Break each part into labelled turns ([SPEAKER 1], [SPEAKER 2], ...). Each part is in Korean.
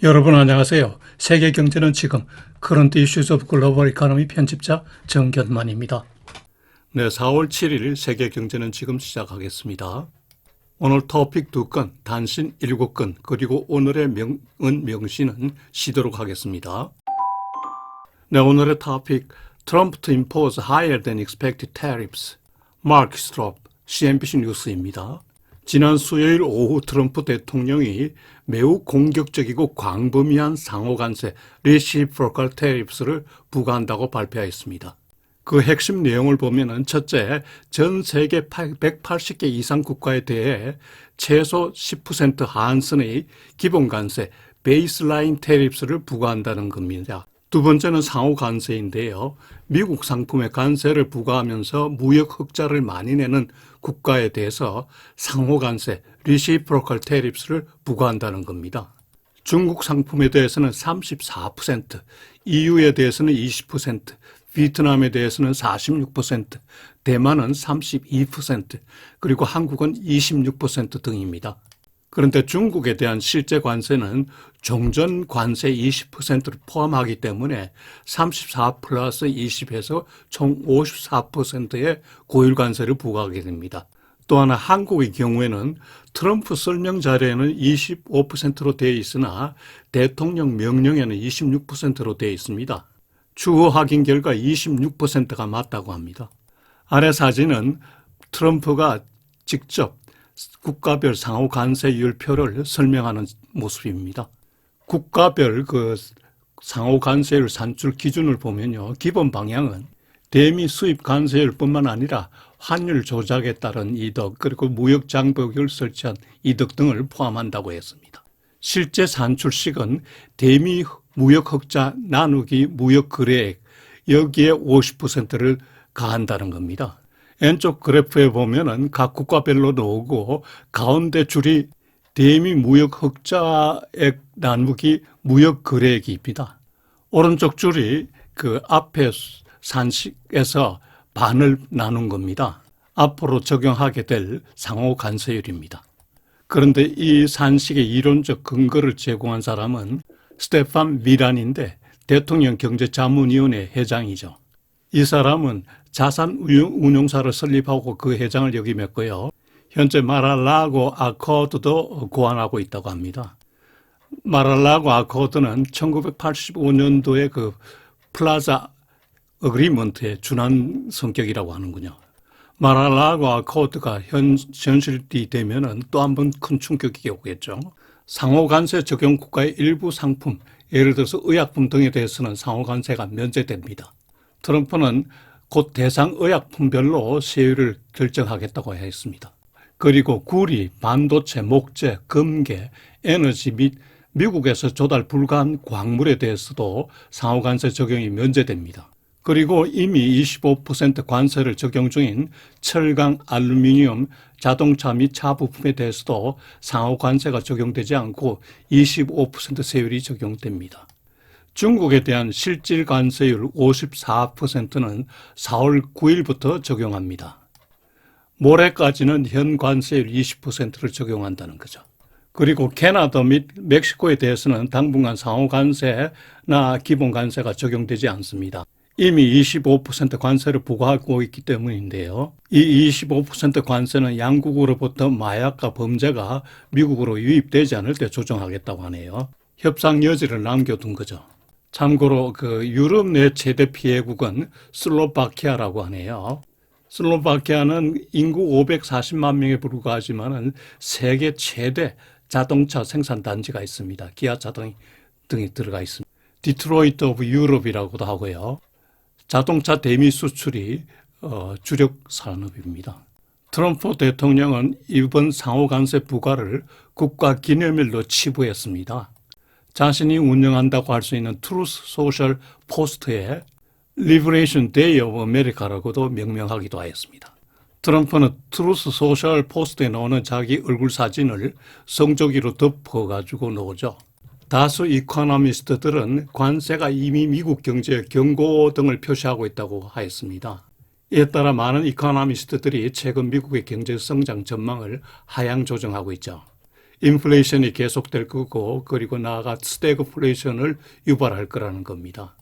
[SPEAKER 1] 여러분 안녕하세요. 세계 경제는 지금 커런트 이슈즈 오브 글로벌 이코노미 편집자 정견만입니다. 네, 4월 7일 세계 경제는 지금 시작하겠습니다. 오늘 토픽 2건, 단신 7건, 그리고 오늘의 명시는 쉬도록 하겠습니다. 네, 오늘의 토픽, Trump to impose higher than expected tariffs. 마크 스트롭, CNBC 뉴스입니다. 지난 수요일 오후 트럼프 대통령이 매우 공격적이고 광범위한 상호관세 reciprocal tariffs를 부과한다고 발표했습니다. 그 핵심 내용을 보면은 첫째, 전 세계 180개 이상 국가에 대해 최소 10% 한선의 기본관세 베이스라인 tariffs를 부과한다는 겁니다. 두 번째는 상호관세인데요. 미국 상품에 관세를 부과하면서 무역 흑자를 많이 내는 국가에 대해서 상호관세 reciprocal tariffs를 부과한다는 겁니다. 중국 상품에 대해서는 34%, EU에 대해서는 20%, 베트남에 대해서는 46%, 대만은 32%, 그리고 한국은 26% 등입니다. 그런데 중국에 대한 실제 관세는 종전 관세 20%를 포함하기 때문에 34 플러스 20에서 총 54%의 고율 관세를 부과하게 됩니다. 또 하나 한국의 경우에는 트럼프 설명 자료에는 25%로 되어 있으나 대통령 명령에는 26%로 되어 있습니다. 추후 확인 결과 26%가 맞다고 합니다. 아래 사진은 트럼프가 직접 국가별 상호 관세율표를 설명하는 모습입니다. 국가별 상호 관세율 산출 기준을 보면요. 기본 방향은 대미 수입 관세율뿐만 아니라 환율 조작에 따른 이득, 그리고 무역 장벽을 설치한 이득 등을 포함한다고 했습니다. 실제 산출식은 대미 무역 흑자 나누기 무역 거래액, 여기에 50%를 가한다는 겁니다. 왼쪽 그래프에 보면은 각 국가별로 나오고 가운데 줄이 대미 무역 흑자액 나누기 무역 거래액입니다. 오른쪽 줄이 그 앞에 산식에서 반을 나눈 겁니다. 앞으로 적용하게 될 상호 관세율입니다. 그런데 이 산식의 이론적 근거를 제공한 사람은 스테판 미란인데 대통령 경제자문위원회 회장이죠. 이 사람은 자산 운용사를 설립하고 그 회장을 역임했고요. 현재 마랄라고 아코드도 고안하고 있다고 합니다. 마랄라고 아코드는 1985년도에 그 플라자 어그리먼트에 준한 성격이라고 하는군요. 마랄라고 아코드가 현실이 되면은 또 한 번 큰 충격이 오겠죠. 상호관세 적용 국가의 일부 상품, 예를 들어서 의약품 등에 대해서는 상호관세가 면제됩니다. 트럼프는 곧 대상 의약품별로 세율을 결정하겠다고 했습니다. 그리고 구리, 반도체, 목재, 금괴, 에너지 및 미국에서 조달 불가한 광물에 대해서도 상호관세 적용이 면제됩니다. 그리고 이미 25% 관세를 적용 중인 철강, 알루미늄, 자동차 및 차 부품에 대해서도 상호관세가 적용되지 않고 25% 세율이 적용됩니다. 중국에 대한 실질 관세율 54%는 4월 9일부터 적용합니다. 모레까지는 현 관세율 20%를 적용한다는 거죠. 그리고 캐나다 및 멕시코에 대해서는 당분간 상호관세나 기본관세가 적용되지 않습니다. 이미 25% 관세를 부과하고 있기 때문인데요. 이 25% 관세는 양국으로부터 마약과 범죄가 미국으로 유입되지 않을 때 조정하겠다고 하네요. 협상 여지를 남겨둔 거죠. 참고로 유럽 내 최대 피해국은 슬로바키아라고 하네요. 슬로바키아는 인구 540만 명에 불과하지만 세계 최대 자동차 생산 단지가 있습니다. 기아차 등이 들어가 있습니다. 디트로이트 오브 유럽이라고도 하고요. 자동차 대미 수출이 주력 산업입니다. 트럼프 대통령은 이번 상호관세 부과를 국가 기념일로 치부했습니다. 자신이 운영한다고 할 수 있는 트루스 소셜 포스트에 리버레이션 데이 오브 아메리카라고도 명명하기도 하였습니다. 트럼프는 트루스 소셜 포스트에 나오는 자기 얼굴 사진을 성조기로 덮어가지고 놓죠. 다수 이코노미스트들은 관세가 이미 미국 경제에 경고 등을 표시하고 있다고 하였습니다. 이에 따라 많은 이코노미스트들이 최근 미국의 경제 성장 전망을 하향 조정하고 있죠. 인플레이션이 계속될 거고 그리고 나아가 스태그플레이션을 유발할 거라는 겁니다.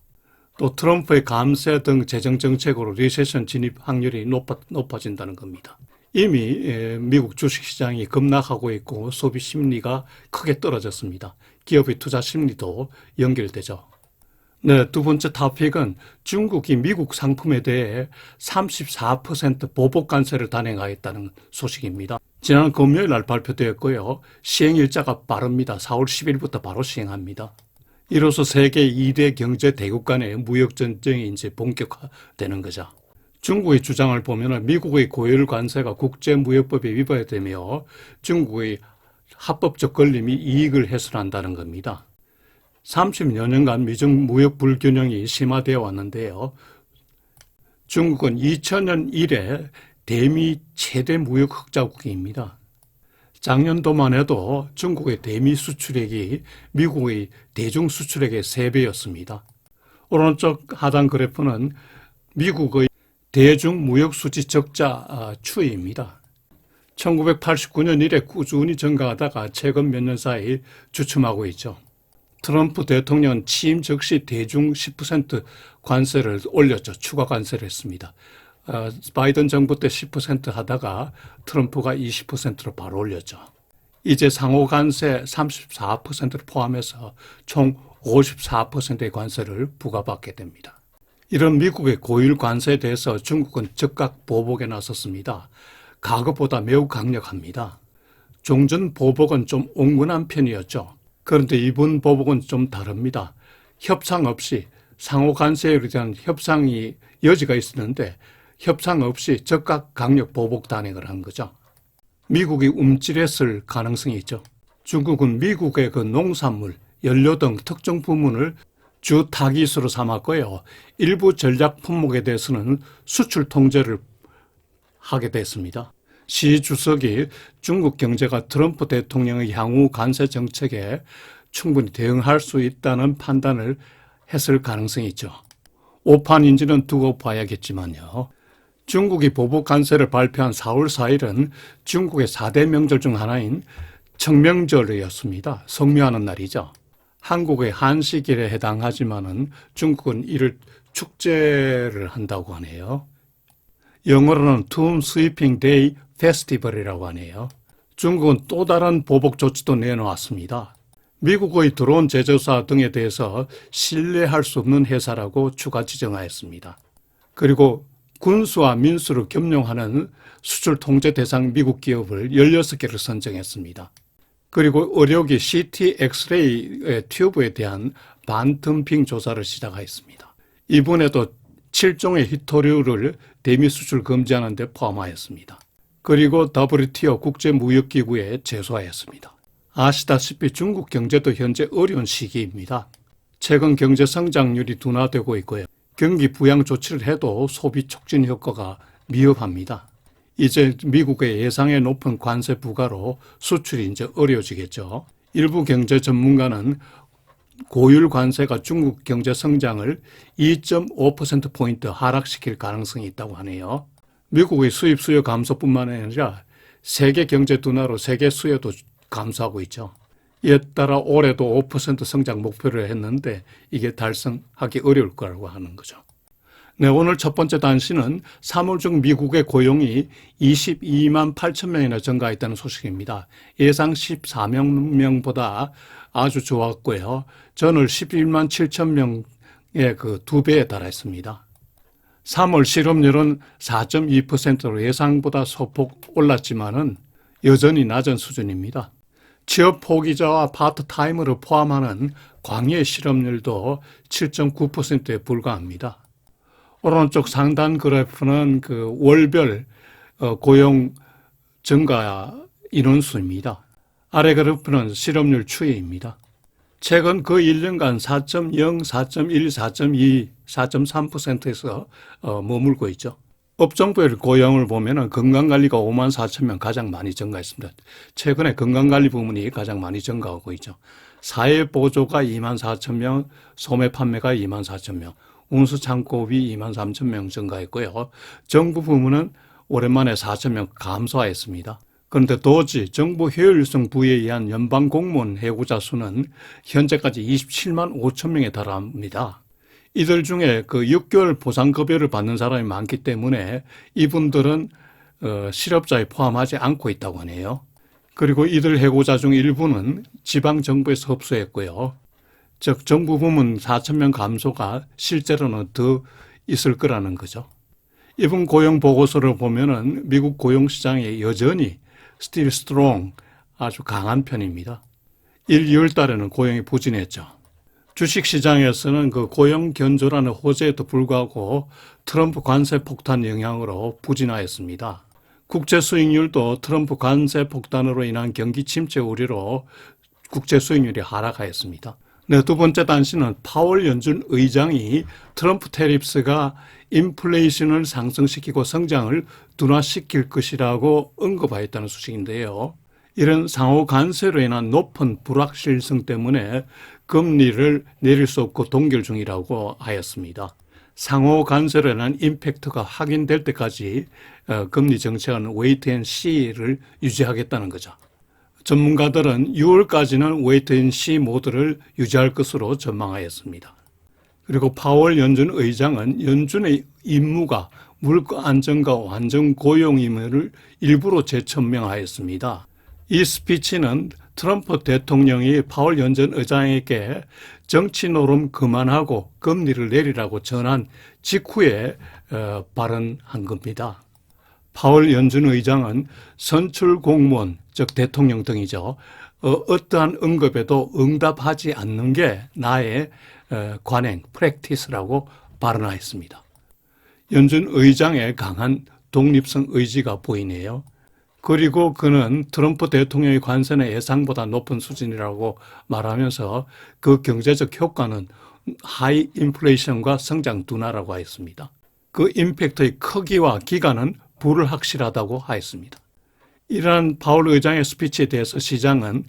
[SPEAKER 1] 또 트럼프의 감세 등 재정 정책으로 리세션 진입 확률이 높아진다는 겁니다. 이미 미국 주식시장이 급락하고 있고 소비 심리가 크게 떨어졌습니다. 기업의 투자 심리도 연결되죠. 네, 두 번째 토픽은 중국이 미국 상품에 대해 34% 보복 관세를 단행하였다는 소식입니다. 지난 금요일 날 발표되었고요. 시행일자가 빠릅니다. 4월 10일부터 바로 시행합니다. 이로써 세계 2대 경제 대국 간의 무역 전쟁이 이제 본격화되는 거죠. 중국의 주장을 보면 미국의 고율 관세가 국제무역법에 위반되며 중국의 합법적 권리이 이익을 훼손한다는 겁니다. 30여 년간 미중 무역 불균형이 심화되어 왔는데요. 중국은 2000년 이래 대미 최대 무역 흑자국입니다. 작년도만 해도 중국의 대미 수출액이 미국의 대중 수출액의 3배였습니다. 오른쪽 하단 그래프는 미국의 대중 무역 수지 적자 추이입니다. 1989년 이래 꾸준히 증가하다가 최근 몇 년 사이 주춤하고 있죠. 트럼프 대통령은 취임 즉시 대중 10% 관세를 올렸죠. 추가 관세를 했습니다. 바이든 정부 때 10% 하다가 트럼프가 20%로 바로 올렸죠. 이제 상호 관세 34%를 포함해서 총 54%의 관세를 부과받게 됩니다. 이런 미국의 고율 관세에 대해서 중국은 즉각 보복에 나섰습니다. 과거보다 매우 강력합니다. 종전 보복은 좀 온건한 편이었죠. 그런데 이번 보복은 좀 다릅니다. 협상 없이 상호 관세에 대한 협상이 여지가 있었는데 협상 없이 즉각 강력 보복 단행을 한 거죠. 미국이 움찔했을 가능성이 있죠. 중국은 미국의 그 농산물, 연료 등 특정 부문을 주 타깃으로 삼았고요. 일부 전략 품목에 대해서는 수출 통제를 하게 됐습니다. 시 주석이 중국 경제가 트럼프 대통령의 향후 관세 정책에 충분히 대응할 수 있다는 판단을 했을 가능성이 있죠. 오판인지는 두고 봐야겠지만요. 중국이 보복 관세를 발표한 4월 4일은 중국의 4대 명절 중 하나인 청명절이었습니다. 성묘하는 날이죠. 한국의 한식일에 해당하지만은 중국은 이를 축제를 한다고 하네요. 영어로는 Tomb Sweeping Day Festival이라고 하네요. 중국은 또 다른 보복 조치도 내놓았습니다. 미국의 드론 제조사 등에 대해서 신뢰할 수 없는 회사라고 추가 지정하였습니다. 그리고 군수와 민수를 겸용하는 수출 통제 대상 미국 기업을 16개를 선정했습니다. 그리고 의료기 CT 엑스레이 튜브에 대한 반덤핑 조사를 시작하였습니다. 이번에도 7종의 히토류를 대미 수출 금지하는 데 포함하였습니다. 그리고 WTO 국제무역기구에 제소하였습니다. 아시다시피 중국 경제도 현재 어려운 시기입니다. 최근 경제 성장률이 둔화되고 있고요. 경기 부양 조치를 해도 소비 촉진 효과가 미흡합니다. 이제 미국의 예상에 높은 관세 부과로 수출이 이제 어려워지겠죠. 일부 경제 전문가는 고율 관세가 중국 경제 성장을 2.5%포인트 하락시킬 가능성이 있다고 하네요. 미국의 수입 수요 감소뿐만 아니라 세계 경제 둔화로 세계 수요도 감소하고 있죠. 이에 따라 올해도 5% 성장 목표를 했는데 이게 달성하기 어려울 거라고 하는 거죠. 네, 오늘 첫 번째 단신은 3월 중 미국의 고용이 22만 8천 명이나 증가했다는 소식입니다. 예상 14만 명보다 아주 좋았고요. 전월 11만 7천 명의 그 2배에 달했습니다. 3월 실업률은 4.2%로 예상보다 소폭 올랐지만은 여전히 낮은 수준입니다. 취업 포기자와 파트타이머를 포함하는 광의 실업률도 7.9%에 불과합니다. 오른쪽 상단 그래프는 그 월별 고용 증가 인원수입니다. 아래 그래프는 실업률 추이입니다. 최근 그 1년간 4.0, 4.1, 4.2, 4.3%에서 머물고 있죠. 업종별 고용을 보면 건강관리가 5만 4천 명 가장 많이 증가했습니다. 최근에 건강관리 부문이 가장 많이 증가하고 있죠. 사회보조가 2만 4천 명, 소매 판매가 2만 4천 명, 운수창고비 2만 3천 명 증가했고요. 정부 부문은 오랜만에 4천 명 감소하였습니다. 그런데 도지 정부 효율성 부여에 의한 연방 공무원 해고자 수는 현재까지 27만 5천 명에 달합니다. 이들 중에 그 6개월 보상급여를 받는 사람이 많기 때문에 이분들은 실업자에 포함하지 않고 있다고 하네요. 그리고 이들 해고자 중 일부는 지방정부에서 흡수했고요. 즉 정부 부문 4천 명 감소가 실제로는 더 있을 거라는 거죠. 이번 고용 보고서를 보면은 미국 고용 시장이 여전히 still strong, 아주 강한 편입니다. 2월 달에는 고용이 부진했죠. 주식시장에서는 그 고용 견조라는 호재에도 불구하고 트럼프 관세 폭탄 영향으로 부진하였습니다. 국제 수익률도 트럼프 관세 폭탄으로 인한 경기 침체 우려로 국제 수익률이 하락하였습니다. 네, 두 번째 단신은 파월 연준 의장이 트럼프 테리프스가 인플레이션을 상승시키고 성장을 둔화시킬 것이라고 언급하였다는 소식인데요. 이런 상호 관세로 인한 높은 불확실성 때문에 금리를 내릴 수 없고 동결 중이라고 하였습니다. 상호 관세로 인한 임팩트가 확인될 때까지 금리 정책은 웨이트 앤 시를 유지하겠다는 거죠. 전문가들은 6월까지는 웨이트 앤 시 모드를 유지할 것으로 전망하였습니다. 그리고 파월 연준 의장은 연준의 임무가 물가 안정과 완전 고용임을 일부러 재천명하였습니다. 이 스피치는 트럼프 대통령이 파월 연준 의장에게 정치 노름 그만하고 금리를 내리라고 전한 직후에 발언한 겁니다. 파월 연준 의장은 선출 공무원, 즉 대통령 등이죠. 어떠한 응급에도 응답하지 않는 게 나의 관행, 프랙티스라고 발언하였습니다. 연준 의장의 강한 독립성 의지가 보이네요. 그리고 그는 트럼프 대통령의 관세는 예상보다 높은 수준이라고 말하면서 그 경제적 효과는 하이 인플레이션과 성장 둔화라고 하였습니다. 그 임팩트의 크기와 기간은 불확실하다고 하였습니다. 이러한 파월 의장의 스피치에 대해서 시장은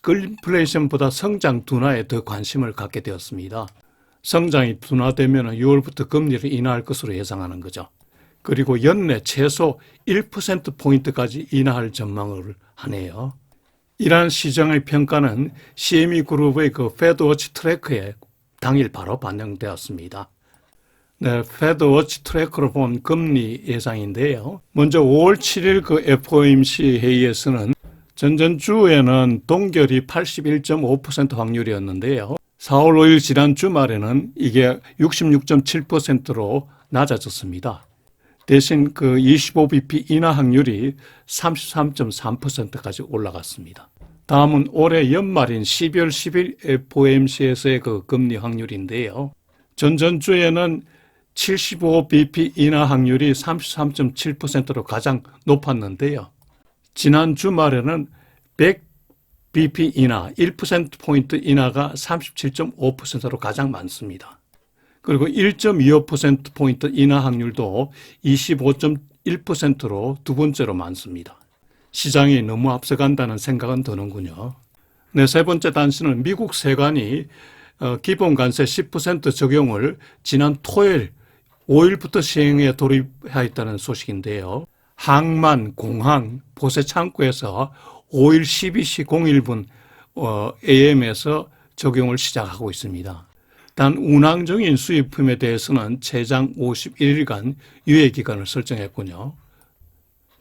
[SPEAKER 1] 인플레이션보다 성장 둔화에 더 관심을 갖게 되었습니다. 성장이 둔화되면 6월부터 금리를 인하할 것으로 예상하는 거죠. 그리고 연내 최소 1%포인트까지 인하할 전망을 하네요. 이러한 시장의 평가는 CME 그룹의 그 패드워치 트래커에 당일 바로 반영되었습니다. 네, 패드워치 트래커로 본 금리 예상인데요. 먼저 5월 7일 그 FOMC 회의에서는 전주에는 동결이 81.5% 확률이었는데요. 4월 5일 지난 주말에는 이게 66.7%로 낮아졌습니다. 대신 그 25bp 인하 확률이 33.3%까지 올라갔습니다. 다음은 올해 연말인 12월 10일 FOMC에서의 그 금리 확률인데요. 전주에는 75bp 인하 확률이 33.7%로 가장 높았는데요. 지난 주말에는 100bp 인하, 1%포인트 인하가 37.5%로 가장 많습니다. 그리고 1.25%포인트 인하 확률도 25.1%로 두 번째로 많습니다. 시장이 너무 앞서간다는 생각은 드는군요. 네, 세 번째 단신은 미국 세관이 기본관세 10% 적용을 지난 토요일 5일부터 시행에 돌입하였다는 소식인데요. 항만, 공항, 보세 창구에서 5일 12시 01분 AM에서 적용을 시작하고 있습니다. 단 운항중인 수입품에 대해서는 최장 51일간 유예기간을 설정했군요.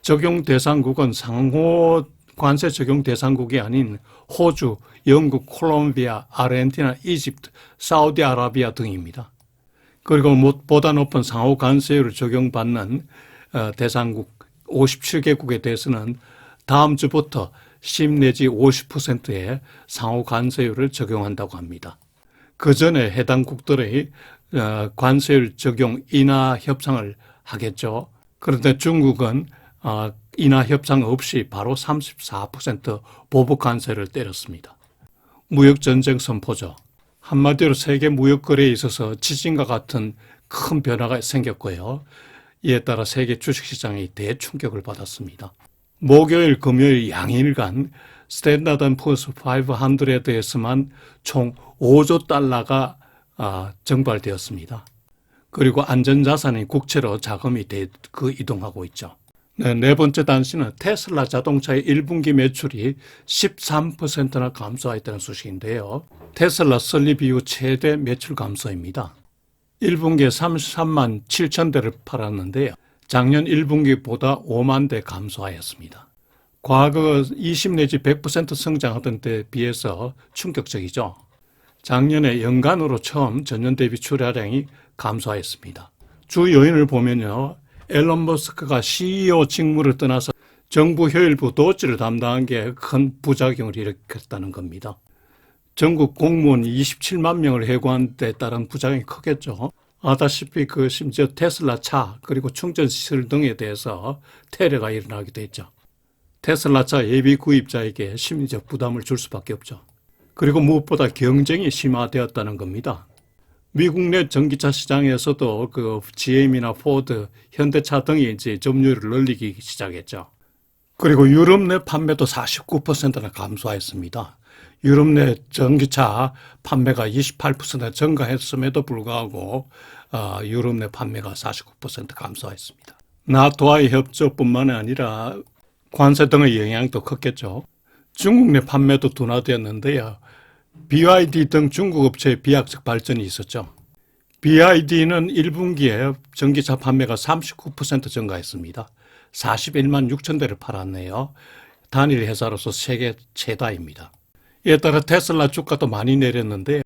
[SPEAKER 1] 적용 대상국은 상호 관세 적용 대상국이 아닌 호주, 영국, 콜롬비아, 아르헨티나, 이집트, 사우디아라비아 등입니다. 그리고 무엇보다 높은 상호 관세율을 적용받는 대상국 57개국에 대해서는 다음 주부터 10 내지 50%의 상호 관세율을 적용한다고 합니다. 그 전에 해당 국들의 관세율 적용 인하 협상을 하겠죠. 그런데 중국은 인하 협상 없이 바로 34% 보복 관세를 때렸습니다. 무역전쟁 선포죠. 한마디로 세계 무역거래에 있어서 지진과 같은 큰 변화가 생겼고요. 이에 따라 세계 주식시장이 대충격을 받았습니다. 목요일, 금요일 양일간 스탠다드 & 푸어스 500에서만 총 5조 달러가 정발되었습니다. 그리고 안전자산인 국채로 자금이 이동하고 있죠. 네, 네 번째 단신은 테슬라 자동차의 1분기 매출이 13%나 감소했다는 소식인데요. 테슬라 설립 이후 최대 매출 감소입니다. 1분기에 33만 7천 대를 팔았는데요. 작년 1분기보다 5만 대 감소하였습니다. 과거 20 내지 100% 성장하던 때에 비해서 충격적이죠. 작년에 연간으로 처음 전년 대비 출하량이 감소하였습니다. 주 요인을 보면요. 앨런 머스크가 CEO 직무를 떠나서 정부 효율부 도지를 담당한 게 큰 부작용을 일으켰다는 겁니다. 전국 공무원 27만 명을 해고한 데 따른 부작용이 크겠죠. 아다시피 심지어 테슬라 차 그리고 충전시설 등에 대해서 테러가 일어나기도 했죠. 테슬라 차 예비 구입자에게 심리적 부담을 줄 수밖에 없죠. 그리고 무엇보다 경쟁이 심화되었다는 겁니다. 미국 내 전기차 시장에서도 GM이나 포드, 현대차 등이 이제 점유율을 늘리기 시작했죠. 그리고 유럽 내 판매도 49%나 감소했습니다. 유럽 내 전기차 판매가 28% 증가했음에도 불구하고 유럽 내 판매가 49% 감소했습니다. 나토와의 협조뿐만 아니라 관세 등의 영향도 컸겠죠. 중국 내 판매도 둔화되었는데요. BYD 등 중국 업체의 비약적 발전이 있었죠. BYD는 1분기에 전기차 판매가 39% 증가했습니다. 41만 6천 대를 팔았네요. 단일 회사로서 세계 최다입니다. 이에 따라 테슬라 주가도 많이 내렸는데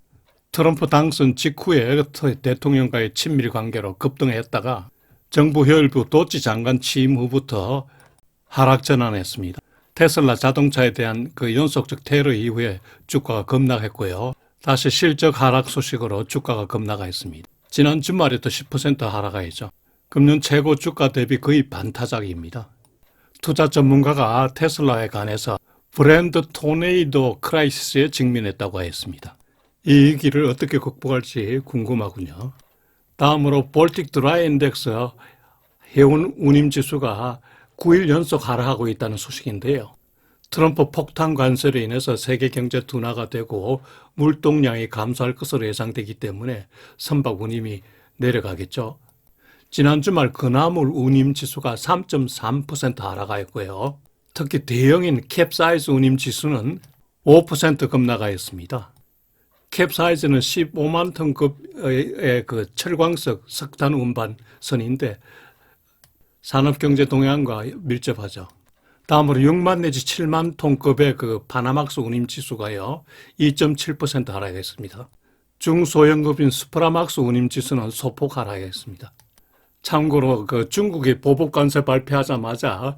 [SPEAKER 1] 트럼프 당선 직후에 대통령과의 친밀 관계로 급등했다가 정부 효율부 도지 장관 취임 후부터 하락 전환했습니다. 테슬라 자동차에 대한 연속적 테러 이후에 주가가 급락했고요. 다시 실적 하락 소식으로 주가가 급락했습니다. 지난 주말에도 10% 하락하였죠. 금년 최고 주가 대비 거의 반타작입니다. 투자 전문가가 테슬라에 관해서 브랜드 토네이도 크라이시스에 직면했다고 했습니다. 이 위기를 어떻게 극복할지 궁금하군요. 다음으로 볼틱 드라이 인덱스 해운 운임 지수가 9일 연속 하락하고 있다는 소식인데요. 트럼프 폭탄 관세로 인해서 세계 경제 둔화가 되고 물동량이 감소할 것으로 예상되기 때문에 선박 운임이 내려가겠죠. 지난 주말 그나물 운임 지수가 3.3% 하락하였고요. 특히 대형인 캡사이즈 운임 지수는 5% 급락하였습니다. 캡사이즈는 15만 톤급의 철광석 석탄 운반선인데 산업경제 동향과 밀접하죠. 다음으로 6만 내지 7만 톤급의 파나막스 운임 지수가요 2.7% 하락했습니다. 중소형급인 스프라막스 운임 지수는 소폭 하락했습니다. 참고로 중국이 보복 관세 발표하자마자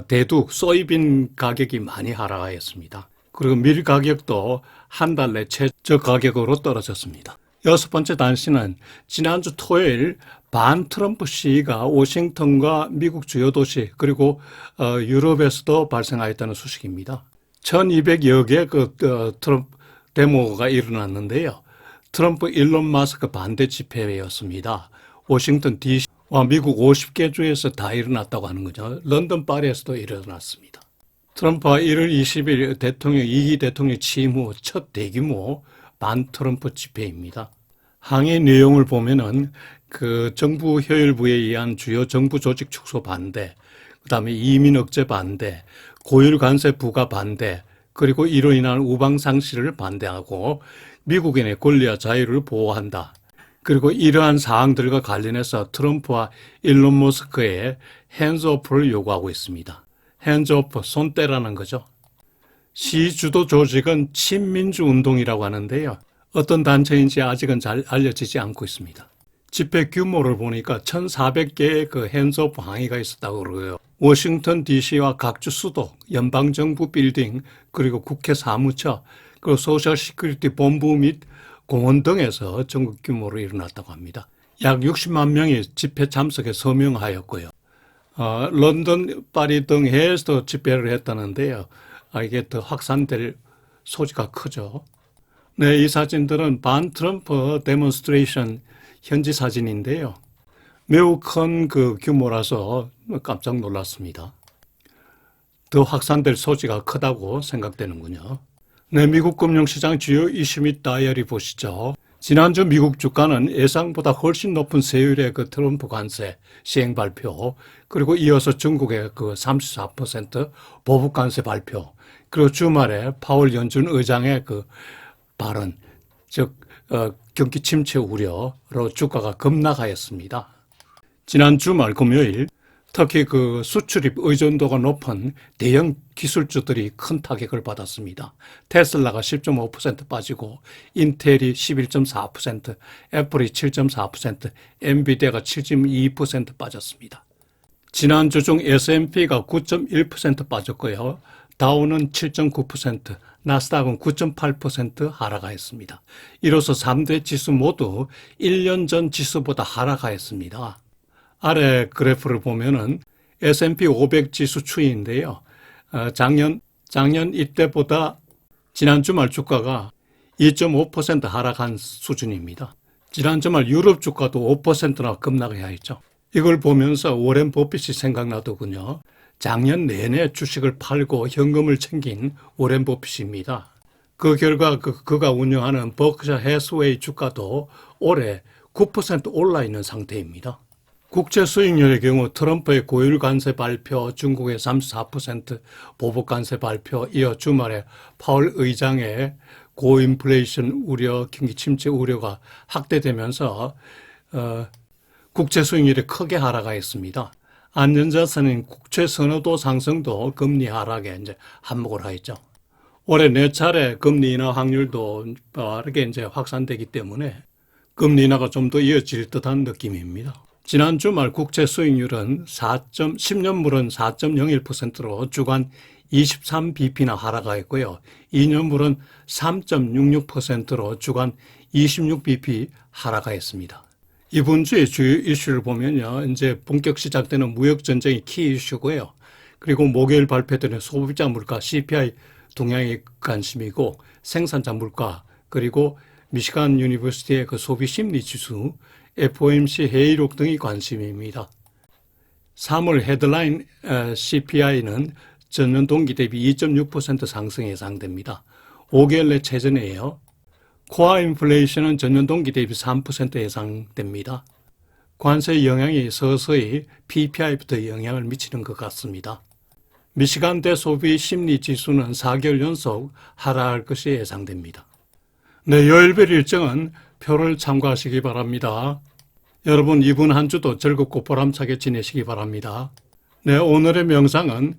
[SPEAKER 1] 대두 소이빈 가격이 많이 하락하였습니다. 그리고 밀 가격도 한 달 내 최저 가격으로 떨어졌습니다. 여섯 번째 단신은 지난주 토요일 반 트럼프 시위가 워싱턴과 미국 주요 도시 그리고 유럽에서도 발생하였다는 소식입니다. 1200여 개 트럼프 데모가 일어났는데요. 트럼프 일론 마스크 반대 집회였습니다. 워싱턴 DC와 미국 50개 주에서 다 일어났다고 하는 거죠. 런던 파리에서도 일어났습니다. 트럼프와 1월 20일 2기 대통령 취임 후 첫 대규모 반 트럼프 집회입니다. 항의 내용을 보면은 정부 효율부에 의한 주요 정부 조직 축소 반대, 그다음에 이민 억제 반대, 고율 관세 부과 반대, 그리고 이로 인한 우방 상실을 반대하고 미국인의 권리와 자유를 보호한다. 그리고 이러한 사항들과 관련해서 트럼프와 일론 머스크의 핸즈오프를 요구하고 있습니다. 핸즈오프, 손 떼라는 거죠. 시주도 조직은 친민주 운동이라고 하는데요. 어떤 단체인지 아직은 잘 알려지지 않고 있습니다. 집회 규모를 보니까 1,400개의 핸즈오프 항의가 있었다고 그러고요. 워싱턴 DC와 각주 수도, 연방정부 빌딩, 그리고 국회 사무처, 그리고 소셜 시큐리티 본부 및 공원 등에서 전국 규모로 일어났다고 합니다. 약 60만 명이 집회 참석에 서명하였고요. 런던, 파리 등 해에서도 집회를 했다는데요. 이게 더 확산될 소지가 크죠. 네, 이 사진들은 반 트럼프 데몬스트레이션 현지 사진인데요. 매우 큰 규모라서 깜짝 놀랐습니다. 더 확산될 소지가 크다고 생각되는군요. 네, 미국 금융시장 주요 이슈 및 다이어리 보시죠. 지난주 미국 주가는 예상보다 훨씬 높은 세율의 그 트럼프 관세 시행 발표, 그리고 이어서 중국의 그 34% 보복 관세 발표, 그리고 주말에 파월 연준 의장의 그 발언, 즉 경기 침체 우려로 주가가 급락하였습니다. 지난 주말 금요일 특히 그 수출입 의존도가 높은 대형 기술주들이 큰 타격을 받았습니다. 테슬라가 10.5% 빠지고 인텔이 11.4%, 애플이 7.4%, 엔비디아가 7.2% 빠졌습니다. 지난주 중 S&P가 9.1% 빠졌고요. 다우는 7.9%, 나스닥은 9.8% 하락하였습니다. 이로써 3대 지수 모두 1년 전 지수보다 하락하였습니다. 아래 그래프를 보면은 S&P 500 지수 추이인데요. 작년 이때보다 지난 주말 주가가 2.5% 하락한 수준입니다. 지난 주말 유럽 주가도 5%나 급락해야 했죠. 이걸 보면서 워렌 버핏이 생각나더군요. 작년 내내 주식을 팔고 현금을 챙긴 워렌 버핏입니다. 그 결과 그가 운영하는 버크셔 해스웨이 주가도 올해 9% 올라 있는 상태입니다. 국채 수익률의 경우 트럼프의 고율 관세 발표, 중국의 34% 보복 관세 발표, 이어 주말에 파월 의장의 고인플레이션 우려, 경기 침체 우려가 확대되면서 국채 수익률이 크게 하락하였습니다. 안전자산인 국채 선호도 상승도 금리 하락에 이제 한몫을 하였죠. 올해 4차례 금리 인하 확률도 빠르게 이제 확산되기 때문에 금리 인하가 좀 더 이어질 듯한 느낌입니다. 지난 주말 국채 수익률은 10년물은 4.01%로 주간 23bp나 하락하였고요. 2년물은 3.66%로 주간 26bp 하락하였습니다. 이번 주의 주요 이슈를 보면요. 이제 본격 시작되는 무역 전쟁이 키 이슈고요. 그리고 목요일 발표되는 소비자 물가 CPI 동향이 관심이고, 생산자 물가, 그리고 미시간 유니버시티의 그 소비 심리 지수, FOMC 회의록 등이 관심입니다. 3월 헤드라인 CPI는 전년 동기 대비 2.6% 상승 예상됩니다. 5개월 내 최저네요. 코어 인플레이션은 전년 동기 대비 3% 예상됩니다. 관세 영향이 서서히 PPI부터 영향을 미치는 것 같습니다. 미시간대 소비 심리 지수는 4개월 연속 하락할 것이 예상됩니다. 네, 요일별 일정은 표를 참고하시기 바랍니다. 여러분, 이번 한 주도 즐겁고 보람차게 지내시기 바랍니다. 네, 오늘의 명상은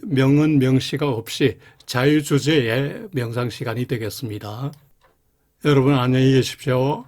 [SPEAKER 1] 명은 명시가 없이 자유주제의 명상 시간이 되겠습니다. 여러분 안녕히 계십시오.